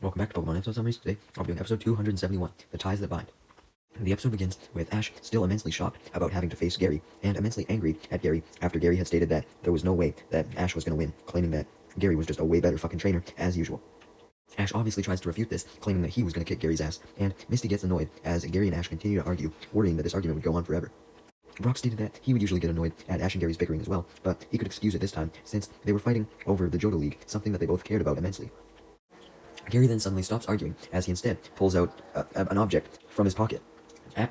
Welcome back to Pokemon episode summaries. Today, I'll be doing episode 271, The Ties That Bind. The episode begins with Ash still immensely shocked about having to face Gary, and immensely angry at Gary after Gary had stated that there was no way that Ash was going to win, claiming that Gary was just a way better fucking trainer, as usual. Ash obviously tries to refute this, claiming that he was going to kick Gary's ass, and Misty gets annoyed as Gary and Ash continue to argue, worrying that this argument would go on forever. Brock stated that he would usually get annoyed at Ash and Gary's bickering as well, but he could excuse it this time, since they were fighting over the Johto League, something that they both cared about immensely. Gary then suddenly stops arguing, as he instead pulls out an object from his pocket.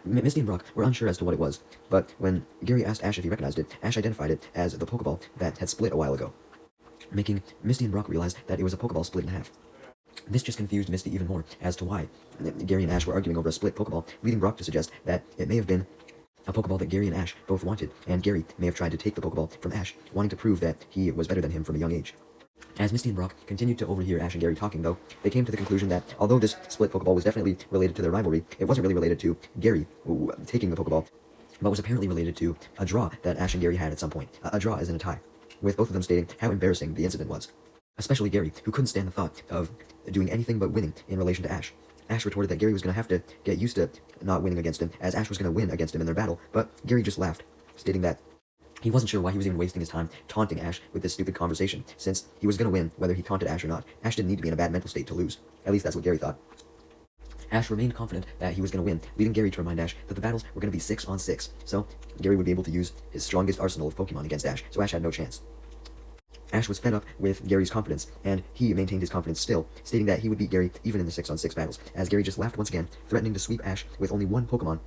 Misty and Brock were unsure as to what it was, but when Gary asked Ash if he recognized it, Ash identified it as the Pokeball that had split a while ago, making Misty and Brock realize that it was a Pokeball split in half. This just confused Misty even more as to why Gary and Ash were arguing over a split Pokeball, leading Brock to suggest that it may have been a Pokeball that Gary and Ash both wanted, and Gary may have tried to take the Pokeball from Ash, wanting to prove that he was better than him from a young age. As Misty and Brock continued to overhear Ash and Gary talking, though, they came to the conclusion that although this split Pokeball was definitely related to their rivalry, it wasn't really related to Gary taking the Pokeball, but was apparently related to a draw that Ash and Gary had at some point. A draw as in a tie, with both of them stating how embarrassing the incident was. Especially Gary, who couldn't stand the thought of doing anything but winning in relation to Ash. Ash retorted that Gary was going to have to get used to not winning against him, as Ash was going to win against him in their battle, but Gary just laughed, stating that he wasn't sure why he was even wasting his time taunting Ash with this stupid conversation, since he was going to win whether he taunted Ash or not. Ash didn't need to be in a bad mental state to lose. At least that's what Gary thought. Ash remained confident that he was going to win, leading Gary to remind Ash that the battles were going to be 6-on-6, so Gary would be able to use his strongest arsenal of Pokemon against Ash, so Ash had no chance. Ash was fed up with Gary's confidence, and he maintained his confidence still, stating that he would beat Gary even in the 6-on-6 battles, as Gary just laughed once again, threatening to sweep Ash with only one Pokemon,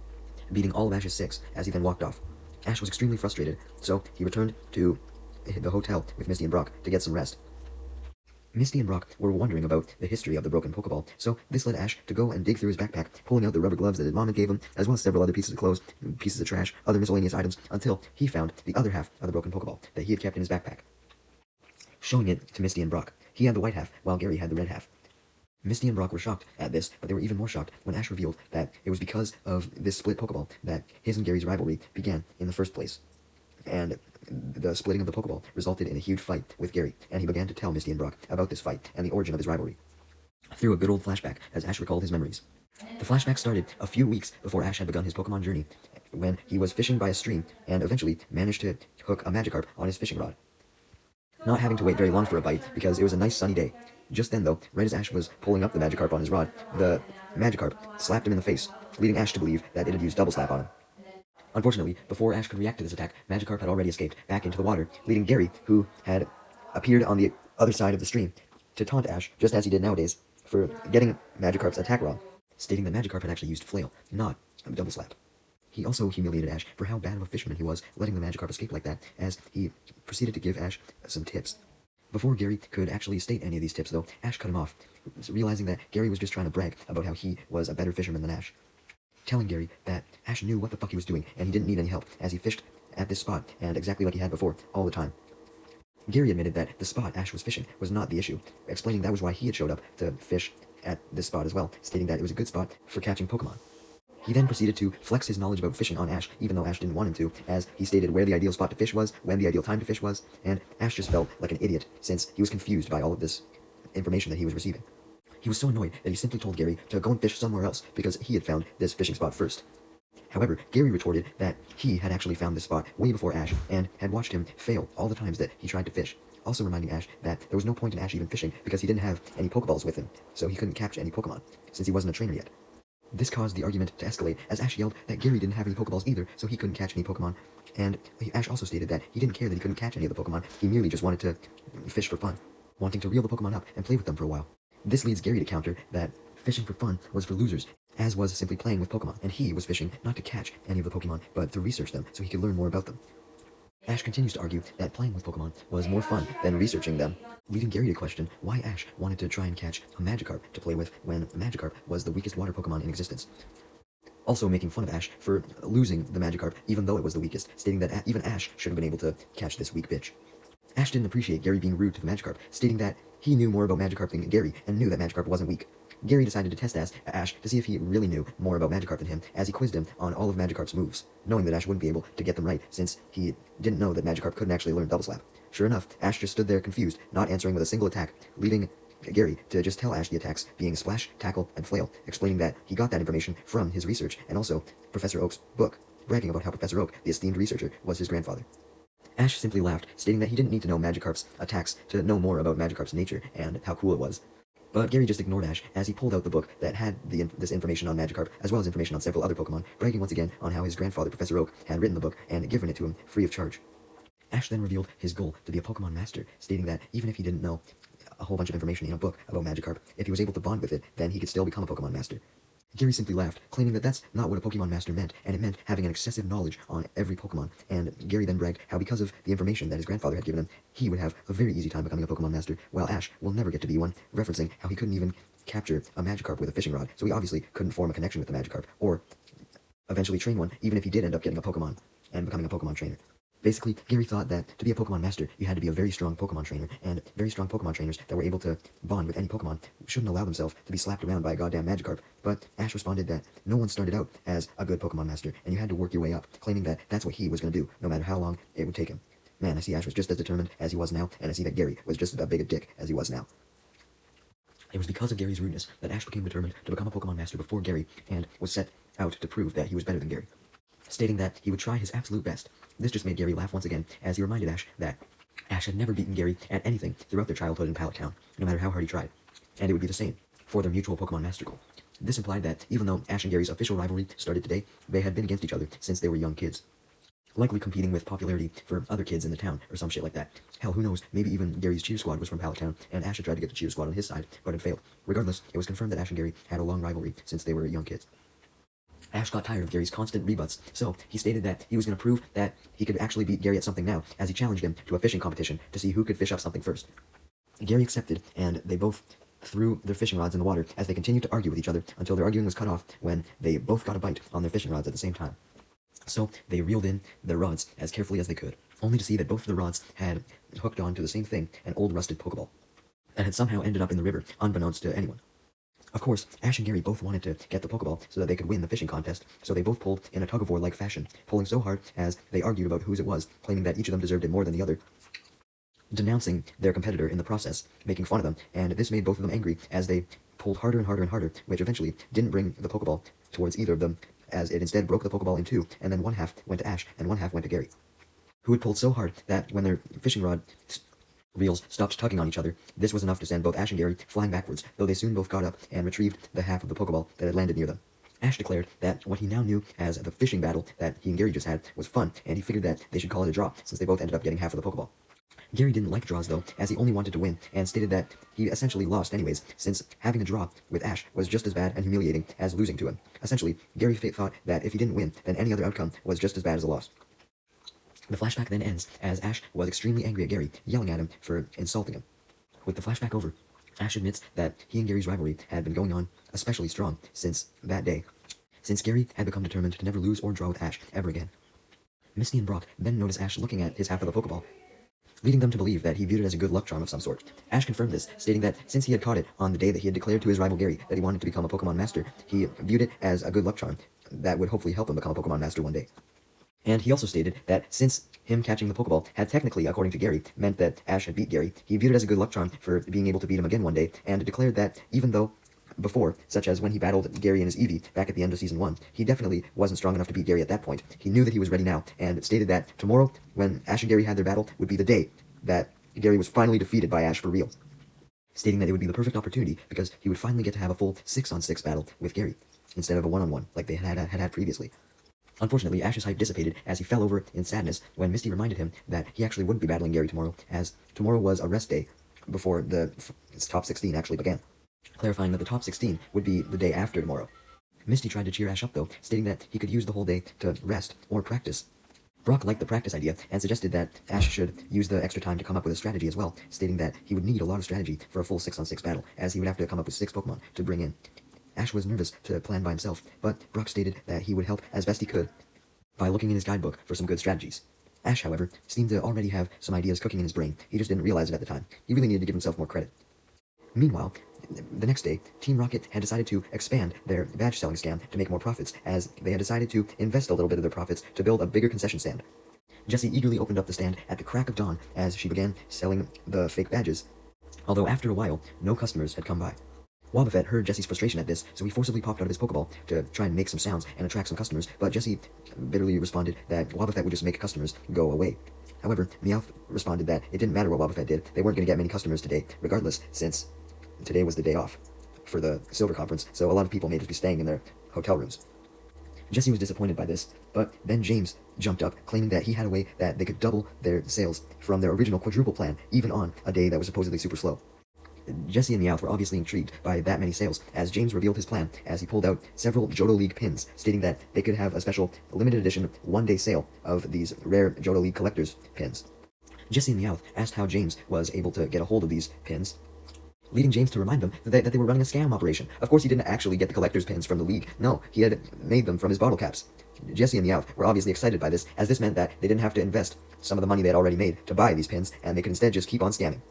beating all of Ash's 6, as he then walked off. Ash was extremely frustrated, so he returned to the hotel with Misty and Brock to get some rest. Misty and Brock were wondering about the history of the broken Pokeball, so this led Ash to go and dig through his backpack, pulling out the rubber gloves that his mom had gave him, as well as several other pieces of clothes, pieces of trash, other miscellaneous items, until he found the other half of the broken Pokeball that he had kept in his backpack, showing it to Misty and Brock. He had the white half, while Gary had the red half. Misty and Brock were shocked at this, but they were even more shocked when Ash revealed that it was because of this split Pokeball that his and Gary's rivalry began in the first place. And the splitting of the Pokeball resulted in a huge fight with Gary, and he began to tell Misty and Brock about this fight and the origin of his rivalry, through a good old flashback as Ash recalled his memories. The flashback started a few weeks before Ash had begun his Pokemon journey, when he was fishing by a stream and eventually managed to hook a Magikarp on his fishing rod, not having to wait very long for a bite because it was a nice sunny day. Just then, though, right as Ash was pulling up the Magikarp on his rod, the Magikarp slapped him in the face, leading Ash to believe that it had used Double Slap on him. Unfortunately, before Ash could react to this attack, Magikarp had already escaped back into the water, leading Gary, who had appeared on the other side of the stream, to taunt Ash, just as he did nowadays, for getting Magikarp's attack wrong, stating that Magikarp had actually used Flail, not Double Slap. He also humiliated Ash for how bad of a fisherman he was, letting the Magikarp escape like that, as he proceeded to give Ash some tips. Before Gary could actually state any of these tips, though, Ash cut him off, realizing that Gary was just trying to brag about how he was a better fisherman than Ash, telling Gary that Ash knew what the fuck he was doing and he didn't need any help, as he fished at this spot, and exactly like he had before, all the time. Gary admitted that the spot Ash was fishing was not the issue, explaining that was why he had showed up to fish at this spot as well, stating that it was a good spot for catching Pokemon. He then proceeded to flex his knowledge about fishing on Ash, even though Ash didn't want him to, as he stated where the ideal spot to fish was, when the ideal time to fish was, and Ash just felt like an idiot, since he was confused by all of this information that he was receiving. He was so annoyed that he simply told Gary to go and fish somewhere else, because he had found this fishing spot first. However, Gary retorted that he had actually found this spot way before Ash, and had watched him fail all the times that he tried to fish, also reminding Ash that there was no point in Ash even fishing, because he didn't have any Pokeballs with him, so he couldn't catch any Pokemon, since he wasn't a trainer yet. This caused the argument to escalate, as Ash yelled that Gary didn't have any Pokeballs either, so he couldn't catch any Pokemon, and Ash also stated that he didn't care that he couldn't catch any of the Pokemon, he merely just wanted to fish for fun, wanting to reel the Pokemon up and play with them for a while. This leads Gary to counter that fishing for fun was for losers, as was simply playing with Pokemon, and he was fishing not to catch any of the Pokemon, but to research them so he could learn more about them. Ash continues to argue that playing with Pokemon was more fun than researching them, leading Gary to question why Ash wanted to try and catch a Magikarp to play with when Magikarp was the weakest water Pokemon in existence. Also making fun of Ash for losing the Magikarp even though it was the weakest, stating that even Ash should have been able to catch this weak bitch. Ash didn't appreciate Gary being rude to the Magikarp, stating that he knew more about Magikarp than Gary and knew that Magikarp wasn't weak. Gary decided to test Ash to see if he really knew more about Magikarp than him, as he quizzed him on all of Magikarp's moves, knowing that Ash wouldn't be able to get them right, since he didn't know that Magikarp couldn't actually learn Double Slap. Sure enough, Ash just stood there confused, not answering with a single attack, leading Gary to just tell Ash the attacks being Splash, Tackle, and Flail, explaining that he got that information from his research and also Professor Oak's book, bragging about how Professor Oak, the esteemed researcher, was his grandfather. Ash simply laughed, stating that he didn't need to know Magikarp's attacks to know more about Magikarp's nature and how cool it was. But Gary just ignored Ash as he pulled out the book that had this information on Magikarp, as well as information on several other Pokemon, bragging once again on how his grandfather, Professor Oak, had written the book and given it to him free of charge. Ash then revealed his goal to be a Pokemon Master, stating that even if he didn't know a whole bunch of information in a book about Magikarp, if he was able to bond with it, then he could still become a Pokemon Master. Gary simply laughed, claiming that that's not what a Pokemon Master meant, and it meant having an excessive knowledge on every Pokemon, and Gary then bragged how because of the information that his grandfather had given him, he would have a very easy time becoming a Pokemon Master, while Ash will never get to be one, referencing how he couldn't even capture a Magikarp with a fishing rod, so he obviously couldn't form a connection with the Magikarp, or eventually train one, even if he did end up getting a Pokemon and becoming a Pokemon trainer. Basically, Gary thought that to be a Pokemon Master, you had to be a very strong Pokemon trainer, and very strong Pokemon trainers that were able to bond with any Pokemon shouldn't allow themselves to be slapped around by a goddamn Magikarp. But Ash responded that no one started out as a good Pokemon Master, and you had to work your way up, claiming that that's what he was going to do, no matter how long it would take him. Man, I see Ash was just as determined as he was now, and I see that Gary was just as big a dick as he was now. It was because of Gary's rudeness that Ash became determined to become a Pokemon Master before Gary, and was set out to prove that he was better than Gary, stating that he would try his absolute best. This just made Gary laugh once again, as he reminded Ash that Ash had never beaten Gary at anything throughout their childhood in Pallet Town, no matter how hard he tried, and it would be the same for their mutual Pokemon Master goal. This implied that even though Ash and Gary's official rivalry started today, they had been against each other since they were young kids, likely competing with popularity for other kids in the town, or some shit like that. Hell, who knows, maybe even Gary's cheer squad was from Pallet Town, and Ash had tried to get the cheer squad on his side, but had failed. Regardless, it was confirmed that Ash and Gary had a long rivalry since they were young kids. Ash got tired of Gary's constant rebuts, so he stated that he was going to prove that he could actually beat Gary at something now, as he challenged him to a fishing competition to see who could fish up something first. Gary accepted, and they both threw their fishing rods in the water as they continued to argue with each other until their arguing was cut off when they both got a bite on their fishing rods at the same time. So they reeled in their rods as carefully as they could, only to see that both of the rods had hooked on to the same thing, an old rusted Pokeball, that had somehow ended up in the river, unbeknownst to anyone. Of course, Ash and Gary both wanted to get the Pokeball so that they could win the fishing contest, so they both pulled in a tug-of-war-like fashion, pulling so hard as they argued about whose it was, claiming that each of them deserved it more than the other, denouncing their competitor in the process, making fun of them, and this made both of them angry as they pulled harder and harder and harder, which eventually didn't bring the Pokeball towards either of them, as it instead broke the Pokeball in two, and then one half went to Ash and one half went to Gary, who had pulled so hard that when their fishing rod reels stopped tugging on each other, this was enough to send both Ash and Gary flying backwards, though they soon both got up and retrieved the half of the Pokeball that had landed near them. Ash declared that what he now knew as the fishing battle that he and Gary just had was fun, and he figured that they should call it a draw, since they both ended up getting half of the Pokeball. Gary didn't like draws though, as he only wanted to win, and stated that he essentially lost anyways, since having a draw with Ash was just as bad and humiliating as losing to him. Essentially, Gary thought that if he didn't win, then any other outcome was just as bad as a loss. The flashback then ends, as Ash was extremely angry at Gary, yelling at him for insulting him. With the flashback over, Ash admits that he and Gary's rivalry had been going on especially strong since that day, since Gary had become determined to never lose or draw with Ash ever again. Misty and Brock then notice Ash looking at his half of the Pokeball, leading them to believe that he viewed it as a good luck charm of some sort. Ash confirmed this, stating that since he had caught it on the day that he had declared to his rival Gary that he wanted to become a Pokemon Master, he viewed it as a good luck charm that would hopefully help him become a Pokemon Master one day. And he also stated that since him catching the Pokeball had technically, according to Gary, meant that Ash had beat Gary, he viewed it as a good luck charm for being able to beat him again one day, and declared that even though before, such as when he battled Gary and his Eevee back at the end of Season 1, he definitely wasn't strong enough to beat Gary at that point. He knew that he was ready now, and stated that tomorrow, when Ash and Gary had their battle, would be the day that Gary was finally defeated by Ash for real, stating that it would be the perfect opportunity because he would finally get to have a full 6-on-6 battle with Gary, instead of a 1-on-1 like they had previously. Unfortunately, Ash's hype dissipated as he fell over in sadness when Misty reminded him that he actually wouldn't be battling Gary tomorrow, as tomorrow was a rest day before the top 16 actually began, clarifying that the top 16 would be the day after tomorrow. Misty tried to cheer Ash up though, stating that he could use the whole day to rest or practice. Brock liked the practice idea and suggested that Ash should use the extra time to come up with a strategy as well, stating that he would need a lot of strategy for a full 6-on-6 battle, as he would have to come up with 6 Pokemon to bring in. Ash was nervous to plan by himself, but Brock stated that he would help as best he could by looking in his guidebook for some good strategies. Ash, however, seemed to already have some ideas cooking in his brain. He just didn't realize it at the time. He really needed to give himself more credit. Meanwhile, the next day, Team Rocket had decided to expand their badge selling scam to make more profits, as they had decided to invest a little bit of their profits to build a bigger concession stand. Jessie eagerly opened up the stand at the crack of dawn as she began selling the fake badges, although after a while, no customers had come by. Wobbuffet heard Jesse's frustration at this, so he forcibly popped out of his Pokeball to try and make some sounds and attract some customers, but Jesse bitterly responded that Wobbuffet would just make customers go away. However, Meowth responded that it didn't matter what Wobbuffet did, they weren't going to get many customers today, regardless, since today was the day off for the Silver Conference, so a lot of people may just be staying in their hotel rooms. Jesse was disappointed by this, but then James jumped up, claiming that he had a way that they could double their sales from their original quadruple plan, even on a day that was supposedly super slow. Jesse and Meowth were obviously intrigued by that many sales, as James revealed his plan as he pulled out several Johto League pins, stating that they could have a special limited edition one-day sale of these rare Johto League collector's pins. Jesse and Meowth asked how James was able to get a hold of these pins, leading James to remind them that they were running a scam operation. Of course, he didn't actually get the collector's pins from the league. No, he had made them from his bottle caps. Jesse and Meowth were obviously excited by this, as this meant that they didn't have to invest some of the money they had already made to buy these pins, and they could instead just keep on scamming.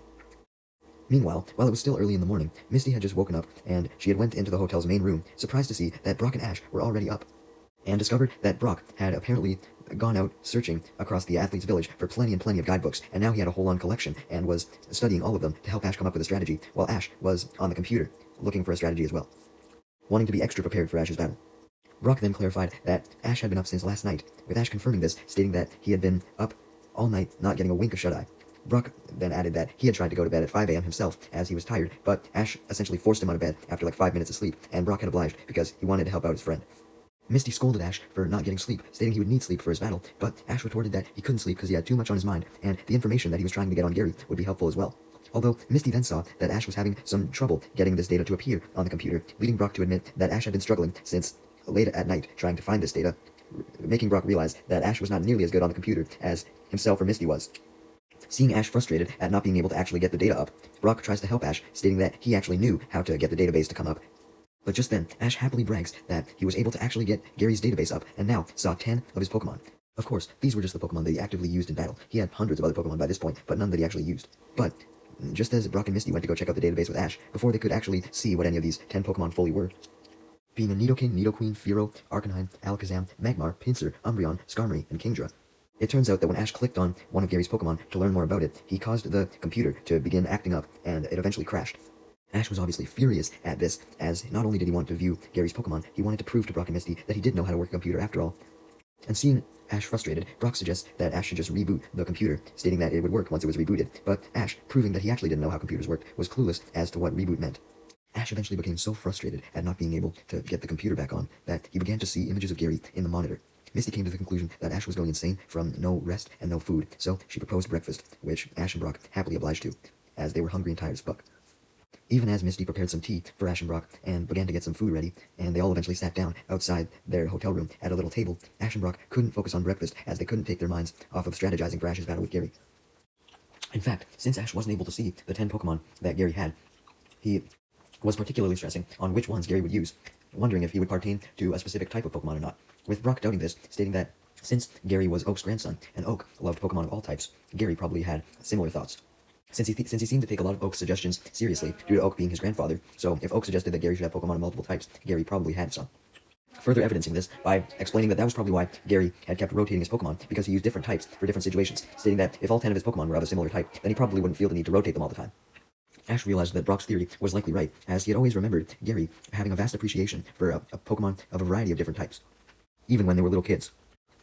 Meanwhile, while it was still early in the morning, Misty had just woken up, and she had went into the hotel's main room, surprised to see that Brock and Ash were already up, and discovered that Brock had apparently gone out searching across the athlete's village for plenty and plenty of guidebooks, and now he had a whole-on collection, and was studying all of them to help Ash come up with a strategy, while Ash was on the computer, looking for a strategy as well, wanting to be extra prepared for Ash's battle. Brock then clarified that Ash had been up since last night, with Ash confirming this, stating that he had been up all night, not getting a wink of shut-eye. Brock then added that he had tried to go to bed at 5 a.m. himself, as he was tired, but Ash essentially forced him out of bed after like 5 minutes of sleep, and Brock had obliged because he wanted to help out his friend. Misty scolded Ash for not getting sleep, stating he would need sleep for his battle, but Ash retorted that he couldn't sleep because he had too much on his mind, and the information that he was trying to get on Gary would be helpful as well. Although Misty then saw that Ash was having some trouble getting this data to appear on the computer, leading Brock to admit that Ash had been struggling since late at night trying to find this data, making Brock realize that Ash was not nearly as good on the computer as himself or Misty was. Seeing Ash frustrated at not being able to actually get the data up, Brock tries to help Ash, stating that he actually knew how to get the database to come up. But just then, Ash happily brags that he was able to actually get Gary's database up, and now saw 10 of his Pokemon. Of course, these were just the Pokemon that he actively used in battle. He had hundreds of other Pokemon by this point, but none that he actually used. But just as Brock and Misty went to go check out the database with Ash, before they could actually see what any of these 10 Pokemon fully were, being a Nidoking, Nidoqueen, Fearow, Arcanine, Alakazam, Magmar, Pinsir, Umbreon, Skarmory, and Kingdra. It turns out that when Ash clicked on one of Gary's Pokemon to learn more about it, he caused the computer to begin acting up, and it eventually crashed. Ash was obviously furious at this, as not only did he want to view Gary's Pokemon, he wanted to prove to Brock and Misty that he did know how to work a computer after all. And seeing Ash frustrated, Brock suggests that Ash should just reboot the computer, stating that it would work once it was rebooted, but Ash, proving that he actually didn't know how computers worked, was clueless as to what reboot meant. Ash eventually became so frustrated at not being able to get the computer back on that he began to see images of Gary in the monitor. Misty came to the conclusion that Ash was going insane from no rest and no food, so she proposed breakfast, which Ash and Brock happily obliged to, as they were hungry and tired as fuck. Even as Misty prepared some tea for Ash and Brock and began to get some food ready, and they all eventually sat down outside their hotel room at a little table, Ash and Brock couldn't focus on breakfast as they couldn't take their minds off of strategizing for Ash's battle with Gary. In fact, since Ash wasn't able to see the 10 Pokemon that Gary had, he was particularly stressing on which ones Gary would use, wondering if he would pertain to a specific type of Pokemon or not, with Brock doubting this, stating that since Gary was Oak's grandson, and Oak loved Pokemon of all types, Gary probably had similar thoughts. Since he seemed to take a lot of Oak's suggestions seriously, due to Oak being his grandfather, so if Oak suggested that Gary should have Pokemon of multiple types, Gary probably had some. Further evidencing this by explaining that was probably why Gary had kept rotating his Pokemon, because he used different types for different situations, stating that if all 10 of his Pokemon were of a similar type, then he probably wouldn't feel the need to rotate them all the time. Ash realized that Brock's theory was likely right, as he had always remembered Gary having a vast appreciation for a Pokemon of a variety of different types, even when they were little kids.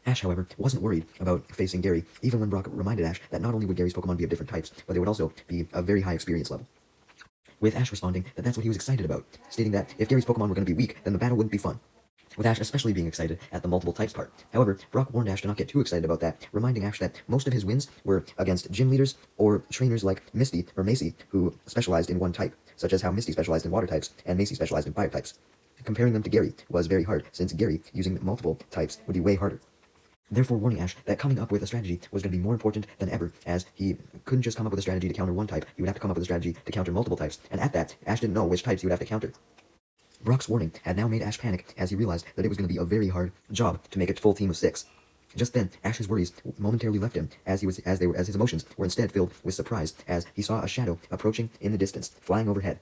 Ash, however, wasn't worried about facing Gary, even when Brock reminded Ash that not only would Gary's Pokemon be of different types, but they would also be a very high experience level. With Ash responding that that's what he was excited about, stating that if Gary's Pokemon were going to be weak, then the battle wouldn't be fun. With Ash especially being excited at the multiple types part. However, Brock warned Ash to not get too excited about that, reminding Ash that most of his wins were against gym leaders or trainers like Misty or Macy, who specialized in one type, such as how Misty specialized in water types and Macy specialized in fire types. Comparing them to Gary was very hard, since Gary, using multiple types, would be way harder. Therefore warning Ash that coming up with a strategy was going to be more important than ever, as he couldn't just come up with a strategy to counter one type, he would have to come up with a strategy to counter multiple types, and at that, Ash didn't know which types he would have to counter. Brock's warning had now made Ash panic, as he realized that it was going to be a very hard job to make a full team of 6. Just then, Ash's worries momentarily left him, as his emotions were instead filled with surprise, as he saw a shadow approaching in the distance, flying overhead.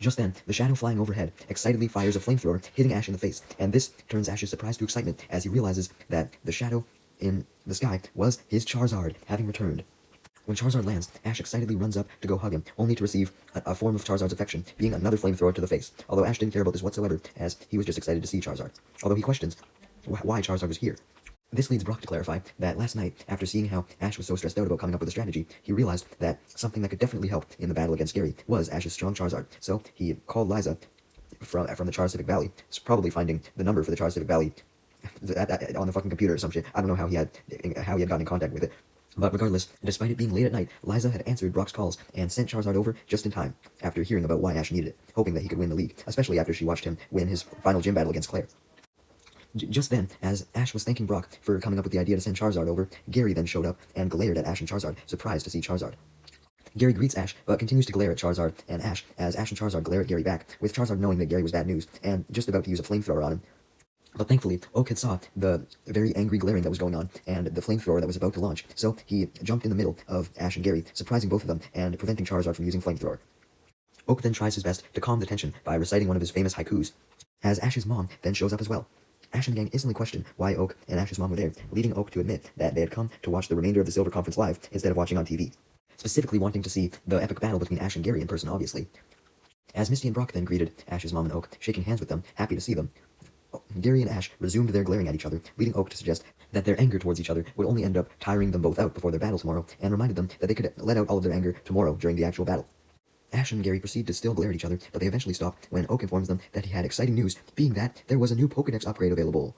Just then, the shadow flying overhead excitedly fires a flamethrower, hitting Ash in the face, and this turns Ash's surprise to excitement as he realizes that the shadow in the sky was his Charizard, having returned. When Charizard lands, Ash excitedly runs up to go hug him, only to receive a form of Charizard's affection, being another flamethrower to the face. Although Ash didn't care about this whatsoever, as he was just excited to see Charizard. Although he questions why Charizard was here. This leads Brock to clarify that last night, after seeing how Ash was so stressed out about coming up with a strategy, he realized that something that could definitely help in the battle against Gary was Ash's strong Charizard. So he called Liza from the Charizard Valley, probably finding the number for the Charizard Valley on the fucking computer or some shit. I don't know how he had gotten in contact with it. But regardless, despite it being late at night, Liza had answered Brock's calls and sent Charizard over just in time, after hearing about why Ash needed it, hoping that he could win the league, especially after she watched him win his final gym battle against Claire. Just then, as Ash was thanking Brock for coming up with the idea to send Charizard over, Gary then showed up and glared at Ash and Charizard, surprised to see Charizard. Gary greets Ash, but continues to glare at Charizard and Ash, as Ash and Charizard glare at Gary back, with Charizard knowing that Gary was bad news, and just about to use a flamethrower on him. But thankfully, Oak had saw the very angry glaring that was going on, and the flamethrower that was about to launch, so he jumped in the middle of Ash and Gary, surprising both of them, and preventing Charizard from using flamethrower. Oak then tries his best to calm the tension by reciting one of his famous haikus, as Ash's mom then shows up as well. Ash and the gang instantly question why Oak and Ash's mom were there, leading Oak to admit that they had come to watch the remainder of the Silver Conference live instead of watching on TV. Specifically wanting to see the epic battle between Ash and Gary in person, obviously. As Misty and Brock then greeted Ash's mom and Oak, shaking hands with them, happy to see them, Gary and Ash resumed their glaring at each other, leading Oak to suggest that their anger towards each other would only end up tiring them both out before their battle tomorrow, and reminded them that they could let out all of their anger tomorrow during the actual battle. Ash and Gary proceed to still glare at each other, but they eventually stop when Oak informs them that he had exciting news, being that there was a new Pokédex upgrade available.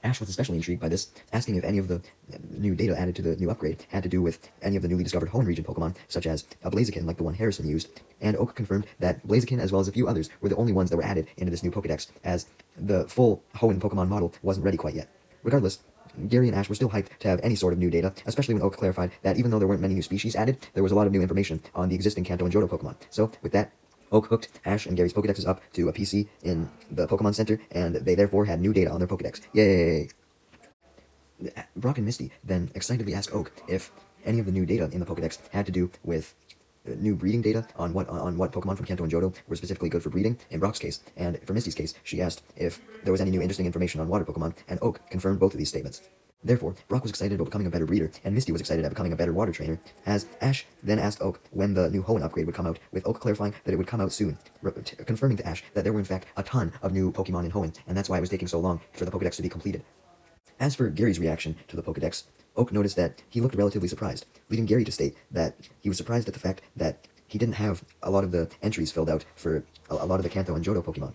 Ash was especially intrigued by this, asking if any of the new data added to the new upgrade had to do with any of the newly discovered Hoenn region Pokemon, such as a Blaziken like the one Harrison used, and Oak confirmed that Blaziken as well as a few others were the only ones that were added into this new Pokédex, as the full Hoenn Pokemon model wasn't ready quite yet. Regardless, Gary and Ash were still hyped to have any sort of new data, especially when Oak clarified that even though there weren't many new species added, there was a lot of new information on the existing Kanto and Johto Pokemon. So, with that, Oak hooked Ash and Gary's Pokédexes up to a PC in the Pokemon Center, and they therefore had new data on their Pokédex. Yay! Brock and Misty then excitedly asked Oak if any of the new data in the Pokédex had to do with new breeding data on what Pokemon from Kanto and Johto were specifically good for breeding in Brock's case, and for Misty's case, she asked if there was any new interesting information on water Pokemon, and Oak confirmed both of these statements. Therefore, Brock was excited about becoming a better breeder, and Misty was excited at becoming a better water trainer, as Ash then asked Oak when the new Hoenn upgrade would come out, with Oak clarifying that it would come out soon, confirming to Ash that there were in fact a ton of new Pokemon in Hoenn, and that's why it was taking so long for the Pokédex to be completed. As for Gary's reaction to the Pokédex, Oak noticed that he looked relatively surprised, leading Gary to state that he was surprised at the fact that he didn't have a lot of the entries filled out for a lot of the Kanto and Johto Pokemon,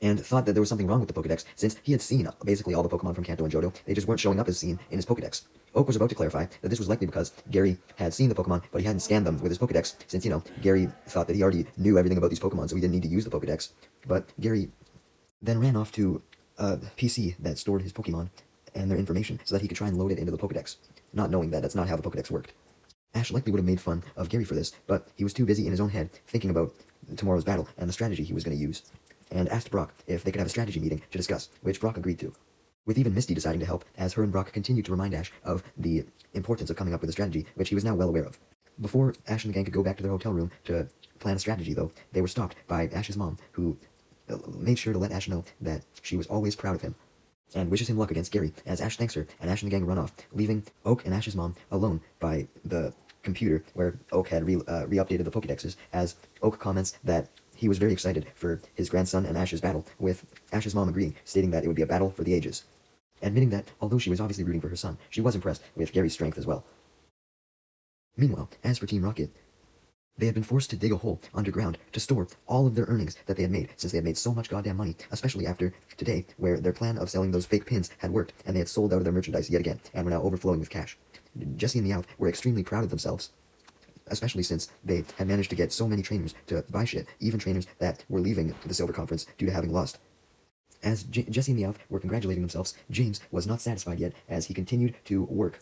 and thought that there was something wrong with the Pokédex, since he had seen basically all the Pokemon from Kanto and Johto, they just weren't showing up as seen in his Pokédex. Oak was about to clarify that this was likely because Gary had seen the Pokemon, but he hadn't scanned them with his Pokédex, since, Gary thought that he already knew everything about these Pokemon, so he didn't need to use the Pokédex. But Gary then ran off to a PC that stored his Pokemon and their information so that he could try and load it into the Pokédex, not knowing that that's not how the Pokédex worked. Ash likely would have made fun of Gary for this, but he was too busy in his own head thinking about tomorrow's battle and the strategy he was going to use, and asked Brock if they could have a strategy meeting to discuss, which Brock agreed to, with even Misty deciding to help, as her and Brock continued to remind Ash of the importance of coming up with a strategy, which he was now well aware of. Before Ash and the gang could go back to their hotel room to plan a strategy, though, they were stopped by Ash's mom, who made sure to let Ash know that she was always proud of him, and wishes him luck against Gary, as Ash thanks her, and Ash and the gang run off, leaving Oak and Ash's mom alone by the computer where Oak had re-updated the Pokédexes, as Oak comments that he was very excited for his grandson and Ash's battle, with Ash's mom agreeing, stating that it would be a battle for the ages, admitting that, although she was obviously rooting for her son, she was impressed with Gary's strength as well. Meanwhile, as for Team Rocket, they had been forced to dig a hole underground to store all of their earnings that they had made, since they had made so much goddamn money, especially after today, where their plan of selling those fake pins had worked, and they had sold out of their merchandise yet again, and were now overflowing with cash. Jessie and Meowth were extremely proud of themselves, especially since they had managed to get so many trainers to buy shit, even trainers that were leaving the Silver Conference due to having lost. As Jessie and Meowth were congratulating themselves, James was not satisfied yet, as he continued to work,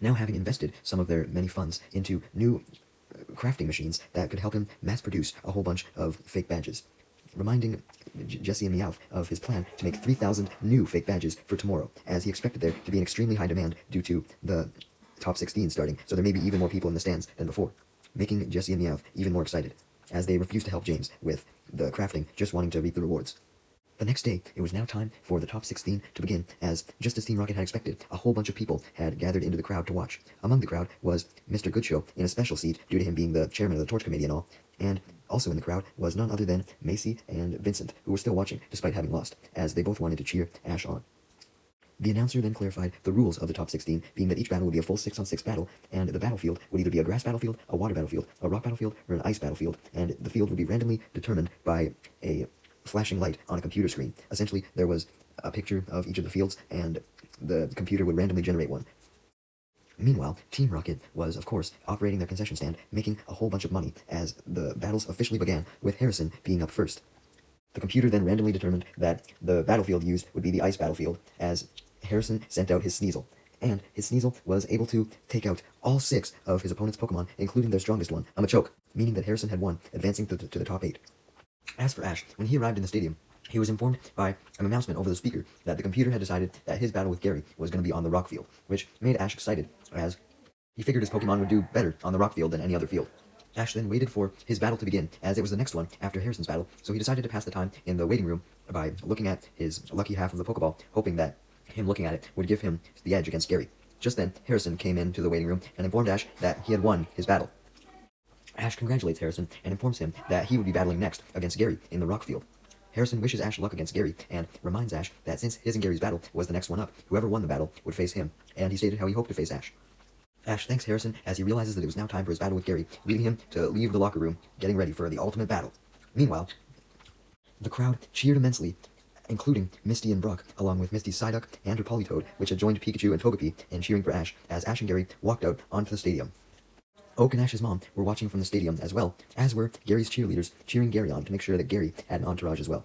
now having invested some of their many funds into new crafting machines that could help him mass produce a whole bunch of fake badges, reminding Jessie and Meowth of his plan to make 3,000 new fake badges for tomorrow, as he expected there to be an extremely high demand due to the top 16 starting, so there may be even more people in the stands than before, making Jessie and Meowth even more excited, as they refused to help James with the crafting, just wanting to reap the rewards. The next day, it was now time for the top 16 to begin, as, just as Team Rocket had expected, a whole bunch of people had gathered into the crowd to watch. Among the crowd was Mr. Goodshow in a special seat, due to him being the chairman of the Torch Committee and all, and also in the crowd was none other than Macy and Vincent, who were still watching, despite having lost, as they both wanted to cheer Ash on. The announcer then clarified the rules of the top 16, being that each battle would be a full 6-on-6 battle, and the battlefield would either be a grass battlefield, a water battlefield, a rock battlefield, or an ice battlefield, and the field would be randomly determined by a flashing light on a computer screen. Essentially, there was a picture of each of the fields, and the computer would randomly generate one. Meanwhile, Team Rocket was, of course, operating their concession stand, making a whole bunch of money, as the battles officially began, with Harrison being up first. The computer then randomly determined that the battlefield used would be the ice battlefield, as Harrison sent out his Sneasel, and his Sneasel was able to take out all 6 of his opponent's Pokemon, including their strongest one, a Machoke, meaning that Harrison had won, advancing to the top 8. As for Ash, when he arrived in the stadium, he was informed by an announcement over the speaker that the computer had decided that his battle with Gary was going to be on the rock field, which made Ash excited, as he figured his Pokemon would do better on the rock field than any other field. Ash then waited for his battle to begin, as it was the next one after Harrison's battle, so he decided to pass the time in the waiting room by looking at his lucky half of the Pokeball, hoping that him looking at it would give him the edge against Gary. Just then, Harrison came into the waiting room and informed Ash that he had won his battle. Ash congratulates Harrison and informs him that he would be battling next against Gary in the rock field. Harrison wishes Ash luck against Gary and reminds Ash that since his and Gary's battle was the next one up, whoever won the battle would face him, and he stated how he hoped to face Ash. Ash thanks Harrison as he realizes that it was now time for his battle with Gary, leading him to leave the locker room, getting ready for the ultimate battle. Meanwhile, the crowd cheered immensely, including Misty and Brock, along with Misty's Psyduck and her Politoed, which had joined Pikachu and Togepi in cheering for Ash, as Ash and Gary walked out onto the stadium. Oak and Ash's mom were watching from the stadium as well, as were Gary's cheerleaders, cheering Gary on to make sure that Gary had an entourage as well.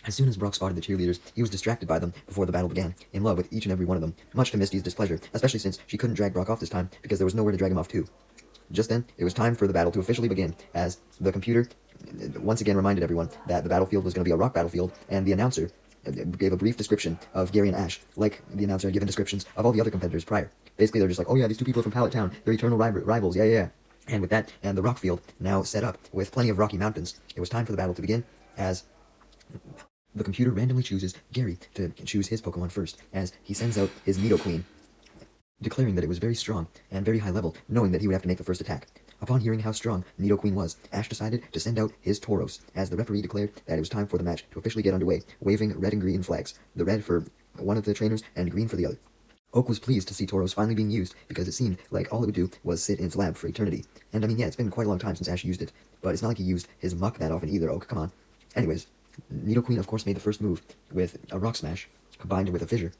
As soon as Brock spotted the cheerleaders, he was distracted by them before the battle began, in love with each and every one of them, much to Misty's displeasure, especially since she couldn't drag Brock off this time because there was nowhere to drag him off to. Just then, it was time for the battle to officially begin, as the computer once again reminded everyone that the battlefield was going to be a rock battlefield, and the announcer gave a brief description of Gary and Ash, like the announcer had given descriptions of all the other competitors prior. Basically, they're just like, oh yeah, these 2 people are from Pallet Town, they're eternal rivals, yeah. And with that, and the rock field now set up, with plenty of rocky mountains, it was time for the battle to begin, as the computer randomly chooses Gary to choose his Pokemon first, as he sends out his Nidoqueen, declaring that it was very strong and very high level, knowing that he would have to make the first attack. Upon hearing how strong Nidoqueen was, Ash decided to send out his Tauros, as the referee declared that it was time for the match to officially get underway, waving red and green flags, the red for one of the trainers and green for the other. Oak was pleased to see Tauros finally being used, because it seemed like all it would do was sit in its lab for eternity. And I mean, yeah, it's been quite a long time since Ash used it, but it's not like he used his Muck that often either, Oak, come on. Anyways, Nidoqueen of course made the first move with a Rock Smash, combined with a Fissure,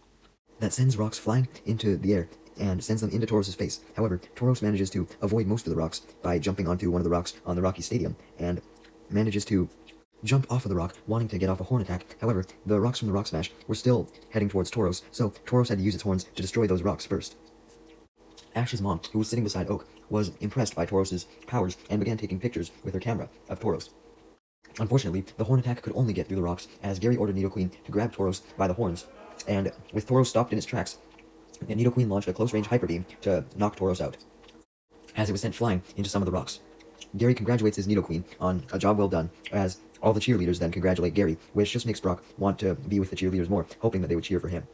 that sends rocks flying into the air and sends them into Tauros' face. However, Tauros manages to avoid most of the rocks by jumping onto one of the rocks on the rocky stadium, and manages to jump off of the rock, wanting to get off a horn attack. However, the rocks from the Rock Smash were still heading towards Tauros, so Tauros had to use its horns to destroy those rocks first. Ash's mom, who was sitting beside Oak, was impressed by Tauros' powers and began taking pictures with her camera of Tauros. Unfortunately, the horn attack could only get through the rocks, as Gary ordered Nidoqueen to grab Tauros by the horns, and with Tauros stopped in its tracks, Nidoqueen launched a close-range Hyper Beam to knock Tauros out, as it was sent flying into some of the rocks. Gary congratulates his Nidoqueen on a job well done, as all the cheerleaders then congratulate Gary, which just makes Brock want to be with the cheerleaders more, hoping that they would cheer for him.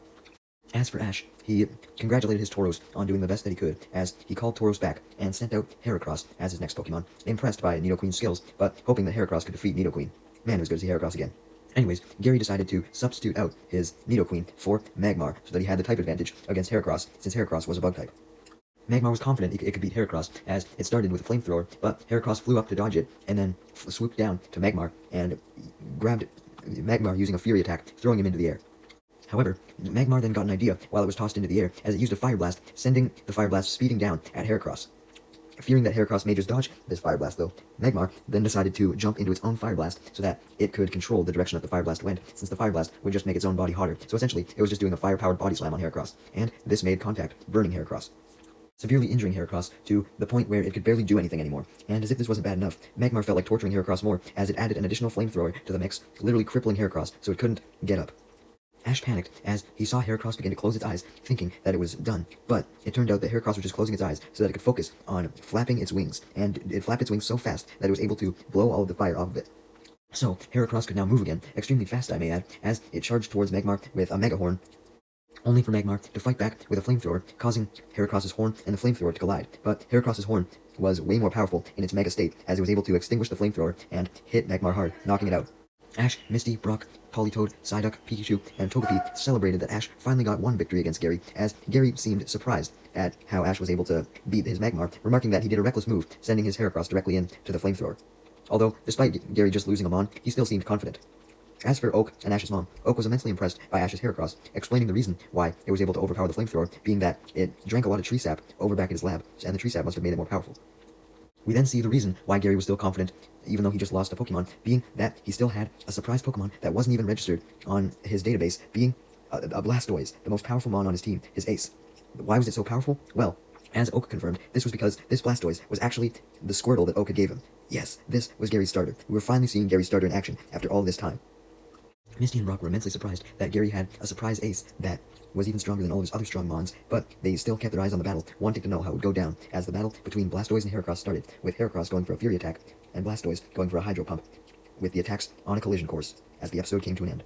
As for Ash, he congratulated his Tauros on doing the best that he could, as he called Tauros back and sent out Heracross as his next Pokemon, impressed by Nidoqueen's skills, but hoping that Heracross could defeat Nidoqueen. Man, it was good to see Heracross again. Anyways, Gary decided to substitute out his Nidoqueen for Magmar, so that he had the type advantage against Heracross, since Heracross was a bug type. Magmar was confident it could beat Heracross, as it started with a flamethrower, but Heracross flew up to dodge it, and then swooped down to Magmar, and grabbed Magmar using a Fury attack, throwing him into the air. However, Magmar then got an idea while it was tossed into the air, as it used a Fire Blast, sending the Fire Blast speeding down at Heracross. Fearing that Heracross may just dodge this Fire Blast though, Magmar then decided to jump into its own Fire Blast so that it could control the direction that the Fire Blast went, since the Fire Blast would just make its own body hotter. So essentially, it was just doing a fire-powered body slam on Heracross, and this made contact, burning Heracross, severely injuring Heracross to the point where it could barely do anything anymore. And as if this wasn't bad enough, Magmar felt like torturing Heracross more, as it added an additional flamethrower to the mix, literally crippling Heracross so it couldn't get up. Ash panicked as he saw Heracross begin to close its eyes, thinking that it was done, but it turned out that Heracross was just closing its eyes so that it could focus on flapping its wings, and it flapped its wings so fast that it was able to blow all of the fire off of it. So, Heracross could now move again, extremely fast I may add, as it charged towards Magmar with a Mega Horn, only for Magmar to fight back with a Flamethrower, causing Heracross's horn and the Flamethrower to collide. But Heracross's horn was way more powerful in its Mega state, as it was able to extinguish the Flamethrower and hit Magmar hard, knocking it out. Ash, Misty, Brock, Politoed, Psyduck, Pikachu, and Togepi celebrated that Ash finally got one victory against Gary, as Gary seemed surprised at how Ash was able to beat his Magmar, remarking that he did a reckless move, sending his Heracross directly into the Flamethrower. Although, despite Gary just losing a Mon, he still seemed confident. As for Oak and Ash's mom, Oak was immensely impressed by Ash's Heracross, explaining the reason why it was able to overpower the Flamethrower, being that it drank a lot of tree sap over back at his lab, and the tree sap must have made it more powerful. We then see the reason why Gary was still confident, even though he just lost a Pokemon, being that he still had a surprise Pokemon that wasn't even registered on his database, being a Blastoise, the most powerful Mon on his team, his ace. Why was it so powerful? Well, as Oak confirmed, this was because this Blastoise was actually the Squirtle that Oak had gave him. Yes, this was Gary's starter. We were finally seeing Gary's starter in action after all this time. Misty and Brock were immensely surprised that Gary had a surprise ace that was even stronger than all of his other strong Mons, but they still kept their eyes on the battle, wanting to know how it would go down, as the battle between Blastoise and Heracross started, with Heracross going for a Fury attack, and Blastoise going for a Hydro Pump, with the attacks on a collision course, as the episode came to an end.